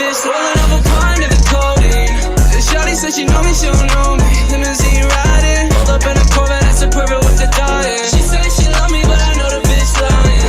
wrist, rolling up a pint of the codeine. The shawty said she know me, she don't know me. Limousine riding, pulled up in a Corvette, that's a perfect with the dying. She said she love me, but I know the bitch lying.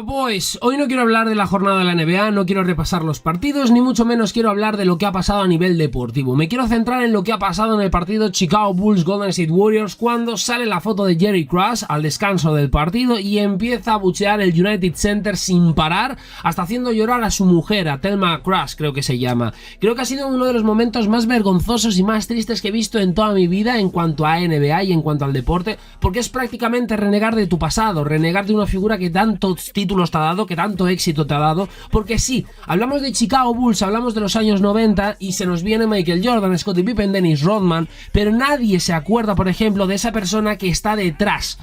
Boys, hoy no quiero hablar de la jornada de la NBA, no quiero repasar los partidos, ni mucho menos quiero hablar de lo que ha pasado a nivel deportivo. Me quiero centrar en lo que ha pasado en el partido Chicago Bulls Golden State Warriors, cuando sale la foto de Jerry Krause al descanso del partido y empieza a buchear el United Center sin parar, hasta haciendo llorar a su mujer, a Thelma Krause creo que se llama. Creo que ha sido uno de los momentos más vergonzosos y más tristes que he visto en toda mi vida en cuanto a NBA y en cuanto al deporte, porque es prácticamente renegar de tu pasado, renegar de una figura que tantos títulos te ha dado, que tanto éxito te ha dado, porque sí, hablamos de Chicago Bulls, hablamos de los años 90 y se nos viene Michael Jordan, Scottie Pippen, Dennis Rodman, pero nadie se acuerda, por ejemplo, de esa persona que está detrás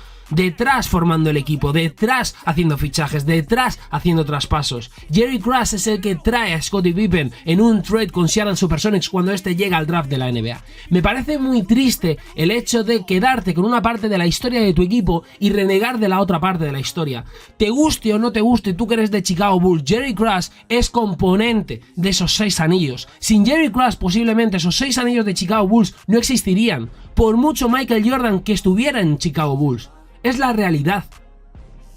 formando el equipo, detrás haciendo fichajes, detrás haciendo traspasos. Jerry Krause es el que trae a Scottie Pippen en un trade con Seattle Supersonics cuando este llega al draft de la NBA. Me parece muy triste el hecho de quedarte con una parte de la historia de tu equipo y renegar de la otra parte de la historia. Te guste o no te guste, tú que eres de Chicago Bulls, Jerry Krause es componente de esos 6 anillos. Sin Jerry Krause posiblemente esos 6 anillos de Chicago Bulls no existirían, por mucho Michael Jordan que estuviera en Chicago Bulls. Es la realidad.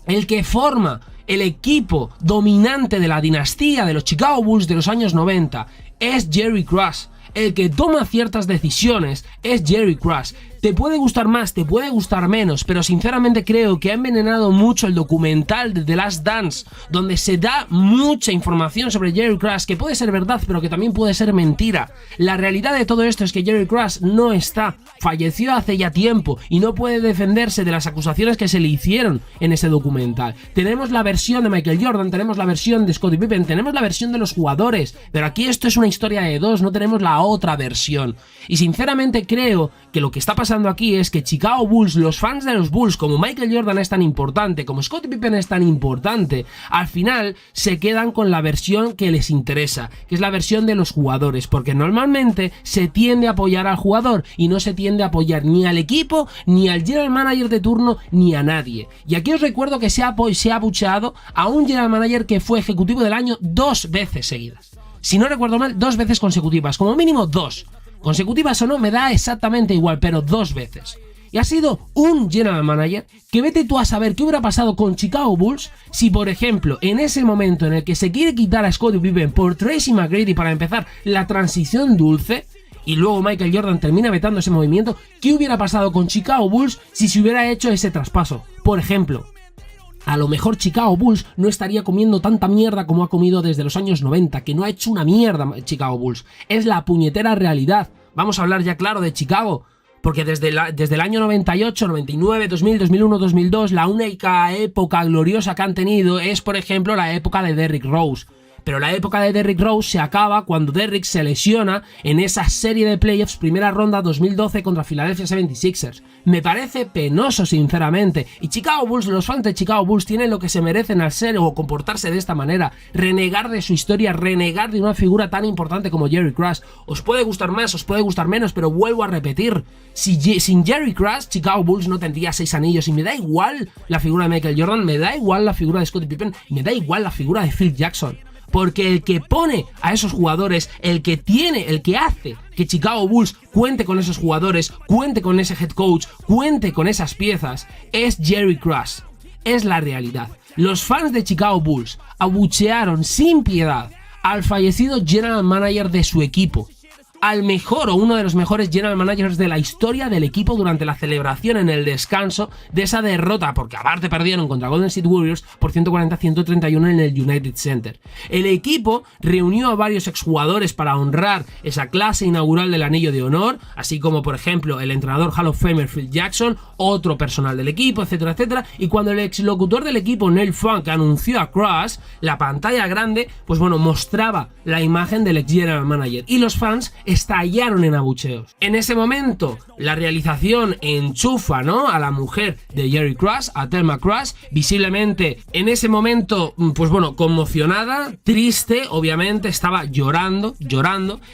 El que forma el equipo dominante de la dinastía de los Chicago Bulls de los años 90 es Jerry Krause. El que toma ciertas decisiones es Jerry Krause. Te puede gustar más, te puede gustar menos, pero sinceramente creo que ha envenenado mucho el documental de The Last Dance, donde se da mucha información sobre Jerry Krause, que puede ser verdad, pero que también puede ser mentira. La realidad de todo esto es que Jerry Krause no está, falleció hace ya tiempo y no puede defenderse de las acusaciones que se le hicieron en ese documental. Tenemos la versión de Michael Jordan, tenemos la versión de Scottie Pippen, tenemos la versión de los jugadores, pero aquí esto es una historia de dos, no tenemos la otra versión. Y sinceramente creo que lo que está pasando aquí es que Chicago Bulls, los fans de los Bulls, como Michael Jordan es tan importante, como Scottie Pippen es tan importante, al final se quedan con la versión que les interesa, que es la versión de los jugadores, porque normalmente se tiende a apoyar al jugador y no se tiende a apoyar ni al equipo, ni al general manager de turno, ni a nadie. Y aquí os recuerdo que se ha abucheado a un general manager que fue ejecutivo del año 2 veces seguidas. Si no recuerdo mal, 2 veces consecutivas, como mínimo 2. Consecutivas o no, me da exactamente igual, pero 2 veces. Y ha sido un general manager que vete tú a saber qué hubiera pasado con Chicago Bulls si, por ejemplo, en ese momento en el que se quiere quitar a Scottie Pippen por Tracy McGrady para empezar la transición dulce, y luego Michael Jordan termina vetando ese movimiento, ¿qué hubiera pasado con Chicago Bulls si se hubiera hecho ese traspaso? Por ejemplo, a lo mejor Chicago Bulls no estaría comiendo tanta mierda como ha comido desde los años 90, que no ha hecho una mierda Chicago Bulls. Es la puñetera realidad. Vamos a hablar ya claro de Chicago, porque desde el año 98, 99, 2000, 2001, 2002, la única época gloriosa que han tenido es, por ejemplo, la época de Derrick Rose. Pero la época de Derrick Rose se acaba cuando Derrick se lesiona en esa serie de playoffs primera ronda 2012 contra Philadelphia 76ers. Me parece penoso, sinceramente. Y Chicago Bulls, los fans de Chicago Bulls tienen lo que se merecen al ser o comportarse de esta manera. Renegar de su historia, renegar de una figura tan importante como Jerry Krause. Os puede gustar más, os puede gustar menos, pero vuelvo a repetir. Sin Jerry Krause, Chicago Bulls no tendría 6 anillos. Y me da igual la figura de Michael Jordan, me da igual la figura de Scottie Pippen, y me da igual la figura de Phil Jackson. Porque el que pone a esos jugadores, el que hace que Chicago Bulls cuente con esos jugadores, cuente con ese head coach, cuente con esas piezas, es Jerry Krause. Es la realidad. Los fans de Chicago Bulls abuchearon sin piedad al fallecido general manager de su equipo, al mejor o uno de los mejores general managers de la historia del equipo durante la celebración en el descanso de esa derrota, porque aparte perdieron contra Golden State Warriors por 140-131 en el United Center. El equipo reunió a varios exjugadores para honrar esa clase inaugural del anillo de honor, así como por ejemplo el entrenador Hall of Famer Phil Jackson, otro personal del equipo, etcétera, etcétera. Y cuando el exlocutor del equipo Neil Funk anunció a Krause, la pantalla grande, pues bueno, mostraba la imagen del ex general manager y los fans estallaron en abucheos. En ese momento, la realización enchufa, ¿no?, a la mujer de Jerry Krause, a Thelma Krause, visiblemente en ese momento, pues bueno, conmocionada, triste, obviamente, estaba llorando,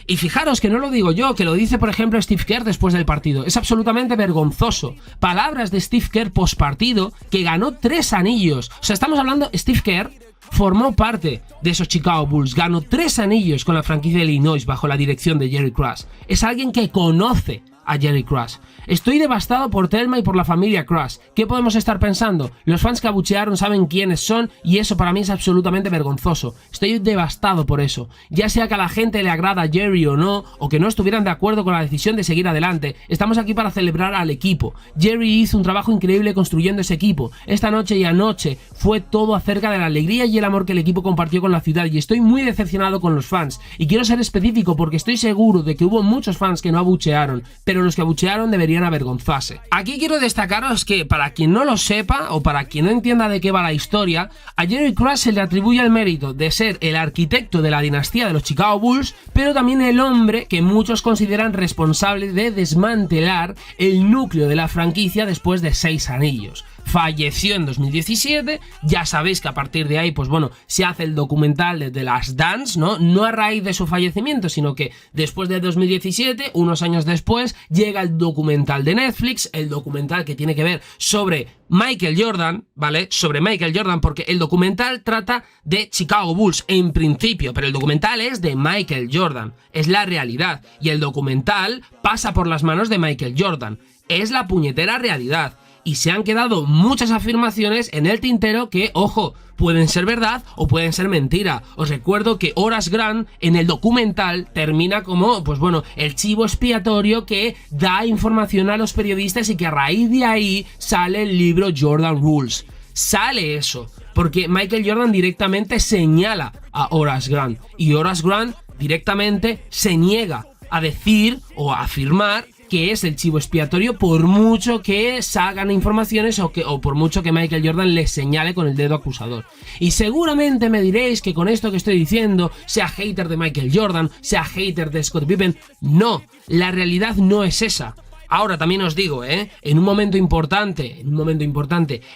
y fijaros que no lo digo yo, que lo dice por ejemplo Steve Kerr después del partido. Es absolutamente vergonzoso. Palabras de Steve Kerr post partido, que ganó 3 anillos. O sea, estamos hablando, Steve Kerr formó parte de esos Chicago Bulls, ganó 3 anillos con la franquicia de Illinois bajo la dirección de Jerry Krause. Es alguien que conoce a Jerry Krause. Estoy devastado por Thelma y por la familia Krause. ¿Qué podemos estar pensando? Los fans que abuchearon saben quiénes son y eso para mí es absolutamente vergonzoso. Estoy devastado por eso. Ya sea que a la gente le agrada a Jerry o no, o que no estuvieran de acuerdo con la decisión de seguir adelante, estamos aquí para celebrar al equipo. Jerry hizo un trabajo increíble construyendo ese equipo. Esta noche y anoche fue todo acerca de la alegría y el amor que el equipo compartió con la ciudad y estoy muy decepcionado con los fans. Y quiero ser específico porque estoy seguro de que hubo muchos fans que no abuchearon, pero los que abuchearon deberían avergonzarse. Aquí quiero destacaros que, para quien no lo sepa o para quien no entienda de qué va la historia, a Jerry Krause se le atribuye el mérito de ser el arquitecto de la dinastía de los Chicago Bulls, pero también el hombre que muchos consideran responsable de desmantelar el núcleo de la franquicia después de 6 anillos. Falleció en 2017, ya sabéis que a partir de ahí, pues bueno, se hace el documental de The Last Dance, ¿no? No a raíz de su fallecimiento, sino que después de 2017, unos años después, llega el documental de Netflix, el documental que tiene que ver sobre Michael Jordan, ¿vale? Sobre Michael Jordan, porque el documental trata de Chicago Bulls en principio, pero el documental es de Michael Jordan, es la realidad, y el documental pasa por las manos de Michael Jordan, es la puñetera realidad. Y se han quedado muchas afirmaciones en el tintero que, ojo, pueden ser verdad o pueden ser mentira. Os recuerdo que Horace Grant en el documental termina como, pues bueno, el chivo expiatorio que da información a los periodistas y que a raíz de ahí sale el libro Jordan Rules. Sale eso, porque Michael Jordan directamente señala a Horace Grant y Horace Grant directamente se niega a decir o a afirmar que es el chivo expiatorio por mucho que salgan informaciones o por mucho que Michael Jordan le señale con el dedo acusador. Y seguramente me diréis que con esto que estoy diciendo sea hater de Michael Jordan, sea hater de Scottie Pippen. No, la realidad no es esa. Ahora también os digo, en un momento importante,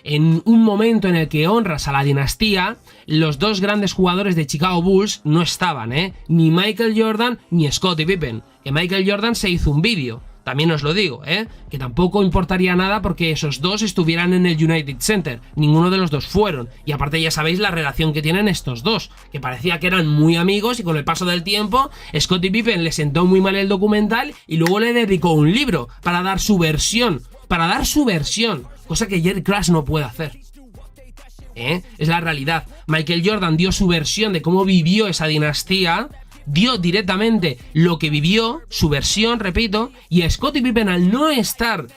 en un momento en el que honras a la dinastía, los dos grandes jugadores de Chicago Bulls no estaban, ni Michael Jordan ni Scottie Pippen. Que Michael Jordan se hizo un vídeo. También os lo digo, que tampoco importaría nada porque esos dos estuvieran en el United Center. Ninguno de los dos fueron. Y aparte ya sabéis la relación que tienen estos dos, que parecía que eran muy amigos y con el paso del tiempo Scottie Pippen le sentó muy mal el documental y luego le dedicó un libro para dar su versión. Cosa que Jerry Krause no puede hacer. Es la realidad. Michael Jordan dio su versión de cómo vivió esa dinastía, dio directamente lo que vivió, su versión, repito, y Scottie Pippen al no estar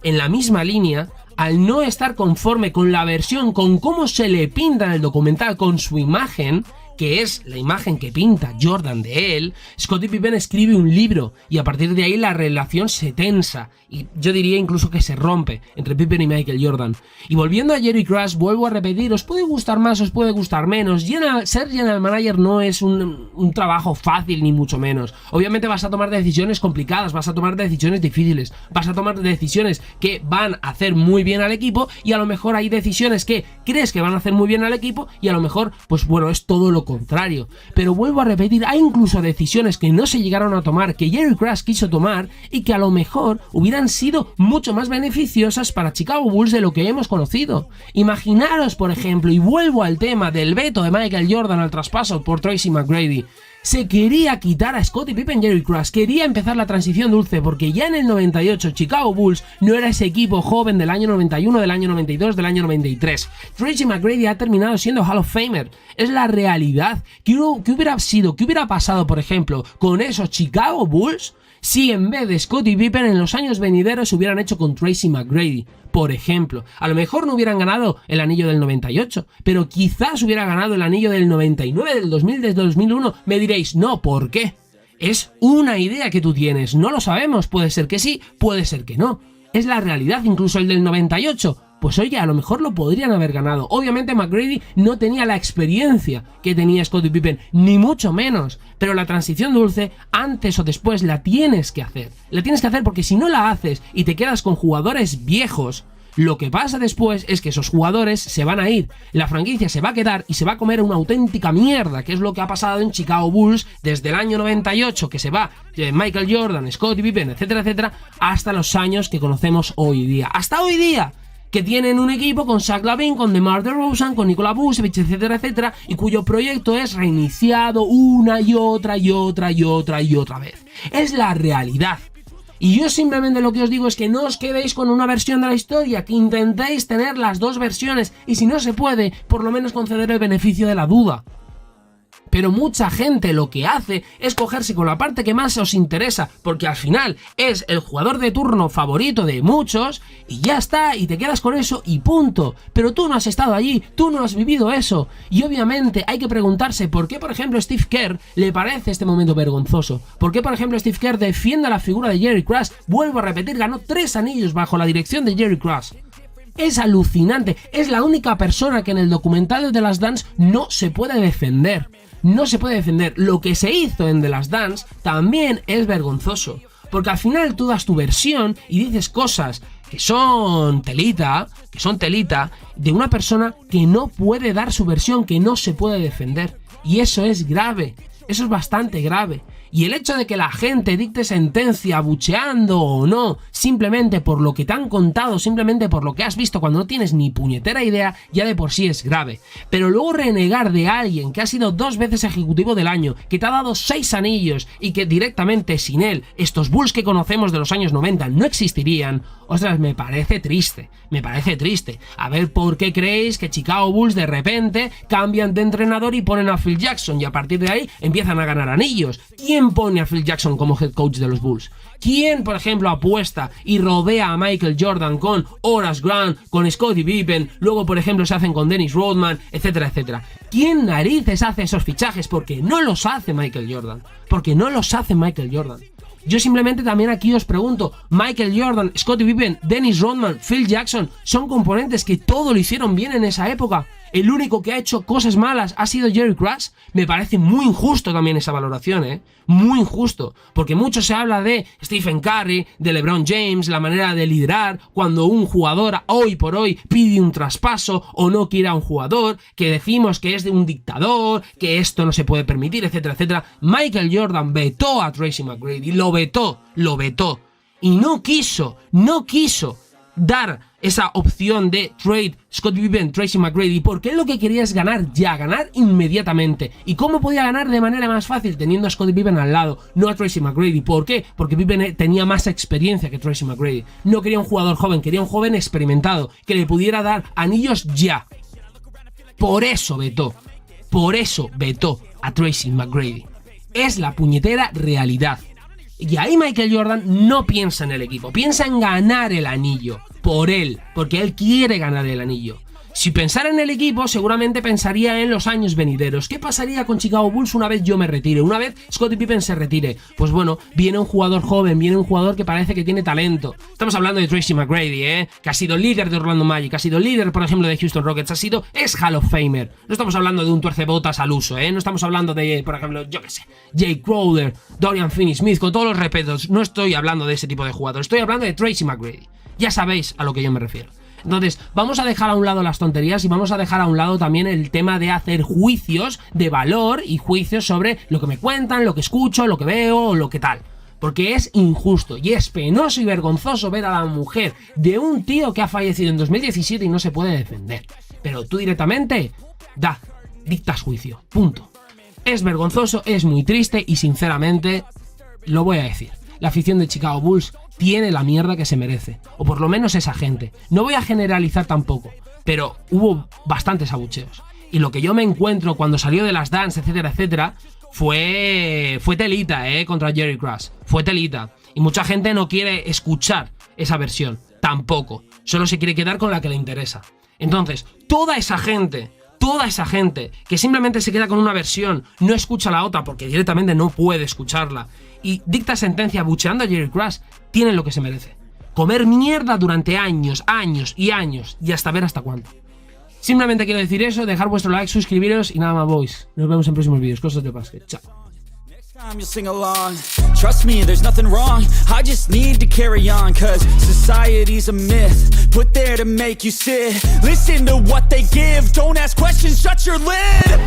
en la misma línea, al no estar conforme con la versión, con cómo se le pinta en el documental, con su imagen, que es la imagen que pinta Jordan de él, Scottie Pippen escribe un libro y a partir de ahí la relación se tensa y yo diría incluso que se rompe entre Pippen y Michael Jordan. Y volviendo a Jerry Krause, vuelvo a repetir, os puede gustar más, os puede gustar menos. Ser general manager no es un trabajo fácil ni mucho menos. Obviamente vas a tomar decisiones complicadas, vas a tomar decisiones difíciles, vas a tomar decisiones que van a hacer muy bien al equipo y a lo mejor hay decisiones que crees que van a hacer muy bien al equipo y a lo mejor, pues bueno, es todo lo contrario. Pero vuelvo a repetir, hay incluso decisiones que no se llegaron a tomar, que Jerry Krause quiso tomar y que a lo mejor hubieran sido mucho más beneficiosas para Chicago Bulls de lo que hemos conocido. Imaginaros, por ejemplo, y vuelvo al tema del veto de Michael Jordan al traspaso por Tracy McGrady. Se quería quitar a Scottie Pippen, Jerry Krause quería empezar la transición dulce porque ya en el 98 Chicago Bulls no era ese equipo joven del año 91, del año 92, del año 93. Tracy McGrady ha terminado siendo Hall of Famer. Es la realidad. ¿Qué hubiera pasado, por ejemplo, con esos Chicago Bulls si en vez de Scottie Pippen en los años venideros se hubieran hecho con Tracy McGrady? Por ejemplo, a lo mejor no hubieran ganado el anillo del 98, pero quizás hubiera ganado el anillo del 99, del 2000, del 2001. Me diréis, no, ¿por qué? Es una idea que tú tienes, no lo sabemos, puede ser que sí, puede ser que no. Es la realidad, incluso el del 98. Pues oye, a lo mejor lo podrían haber ganado. Obviamente McGrady no tenía la experiencia que tenía Scottie Pippen, ni mucho menos. Pero la transición dulce, antes o después, la tienes que hacer. La tienes que hacer porque si no la haces y te quedas con jugadores viejos, lo que pasa después es que esos jugadores se van a ir, la franquicia se va a quedar y se va a comer una auténtica mierda, que es lo que ha pasado en Chicago Bulls desde el año 98, que se va Michael Jordan, Scottie Pippen, etcétera, etcétera, hasta los años que conocemos hoy día. Hasta hoy día, que tienen un equipo con Zach LaVine, con DeMar DeRozan, con Nikola Vucevic, etcétera, etcétera, y cuyo proyecto es reiniciado una y otra vez. Es la realidad. Y yo simplemente lo que os digo es que no os quedéis con una versión de la historia, que intentéis tener las dos versiones, y si no se puede, por lo menos conceder el beneficio de la duda. Pero mucha gente lo que hace es cogerse con la parte que más os interesa, porque al final es el jugador de turno favorito de muchos, y ya está, y te quedas con eso y punto. Pero tú no has estado allí, tú no has vivido eso. Y obviamente hay que preguntarse por qué, por ejemplo, Steve Kerr le parece este momento vergonzoso. ¿Por qué, por ejemplo, Steve Kerr defiende a la figura de Jerry Krause? Vuelvo a repetir, ganó 3 anillos bajo la dirección de Jerry Krause. Es alucinante, es la única persona que en el documental de The Last Dance no se puede defender. No se puede defender. Lo que se hizo en The Last Dance también es vergonzoso, porque al final tú das tu versión y dices cosas que son telita de una persona que no puede dar su versión, que no se puede defender. Y eso es grave, eso es bastante grave. Y el hecho de que la gente dicte sentencia abucheando o no, simplemente por lo que te han contado, simplemente por lo que has visto cuando no tienes ni puñetera idea, ya de por sí es grave. Pero luego renegar de alguien que ha sido 2 veces ejecutivo del año, que te ha dado 6 anillos y que directamente sin él estos Bulls que conocemos de los años 90 no existirían, ostras, me parece triste. A ver por qué creéis que Chicago Bulls de repente cambian de entrenador y ponen a Phil Jackson y a partir de ahí empiezan a ganar anillos. ¿Quién pone a Phil Jackson como head coach de los Bulls? ¿Quién, por ejemplo, apuesta y rodea a Michael Jordan con Horace Grant, con Scottie Pippen, luego, por ejemplo, se hacen con Dennis Rodman, etcétera, etcétera? ¿Quién narices hace esos fichajes? Porque no los hace Michael Jordan. Yo simplemente también aquí os pregunto, Michael Jordan, Scottie Pippen, Dennis Rodman, Phil Jackson, son componentes que todo lo hicieron bien en esa época. El único que ha hecho cosas malas ha sido Jerry Krause. Me parece muy injusto también esa valoración, muy injusto, porque mucho se habla de Stephen Curry, de LeBron James, la manera de liderar, cuando un jugador hoy por hoy pide un traspaso o no quiere a un jugador, que decimos que es de un dictador, que esto no se puede permitir, etcétera, etcétera. Michael Jordan vetó a Tracy McGrady, lo vetó, y no quiso dar esa opción de trade Scottie Pippen, Tracy McGrady, porque él lo que quería es ganar ya, ganar inmediatamente. ¿Y cómo podía ganar de manera más fácil? Teniendo a Scottie Pippen al lado, no a Tracy McGrady. ¿Por qué? Porque Pippen tenía más experiencia que Tracy McGrady. No quería un jugador joven, quería un joven experimentado, que le pudiera dar anillos ya. Por eso vetó a Tracy McGrady. Es la puñetera realidad. Y ahí Michael Jordan no piensa en el equipo, piensa en ganar el anillo, porque él quiere ganar el anillo. Si pensara en el equipo, seguramente pensaría en los años venideros. ¿Qué pasaría con Chicago Bulls una vez yo me retire? Una vez Scottie Pippen se retire. Pues bueno, viene un jugador joven, viene un jugador que parece que tiene talento. Estamos hablando de Tracy McGrady, que ha sido líder de Orlando Magic, ha sido líder, por ejemplo, de Houston Rockets, es Hall of Famer. No estamos hablando de un tuercebotas al uso, no estamos hablando de, por ejemplo, yo qué sé, Jay Crowder, Dorian Finney-Smith, con todos los respetos. No estoy hablando de ese tipo de jugadores, estoy hablando de Tracy McGrady. Ya sabéis a lo que yo me refiero. Entonces, vamos a dejar a un lado las tonterías y vamos a dejar a un lado también el tema de hacer juicios de valor y juicios sobre lo que me cuentan, lo que escucho, lo que veo o lo que tal. Porque es injusto y es penoso y vergonzoso ver a la mujer de un tío que ha fallecido en 2017 y no se puede defender. Pero tú directamente dictas juicio. Punto. Es vergonzoso, es muy triste y sinceramente lo voy a decir. La afición de Chicago Bulls tiene la mierda que se merece, o por lo menos esa gente. No voy a generalizar tampoco, pero hubo bastantes abucheos. Y lo que yo me encuentro cuando salió de las Dance, etcétera, etcétera, fue telita, contra Jerry Krause. Fue telita. Y mucha gente no quiere escuchar esa versión, tampoco. Solo se quiere quedar con la que le interesa. Entonces, toda esa gente que simplemente se queda con una versión, no escucha la otra porque directamente no puede escucharla y dicta sentencia abucheando a Jerry Krause, tienen lo que se merece. Comer mierda durante años y hasta ver hasta cuándo. Simplemente quiero decir eso, dejar vuestro like, suscribiros y nada más, boys. Nos vemos en próximos vídeos. Cosas de básquet. Chao. Time you'll sing along. Trust me, there's nothing wrong. I just need to carry on, cause society's a myth put there to make you sit. Listen to what they give. Don't ask questions, shut your lid.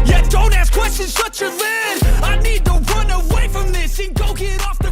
Yeah, don't ask questions, shut your lid. I need to run away from this and go get off the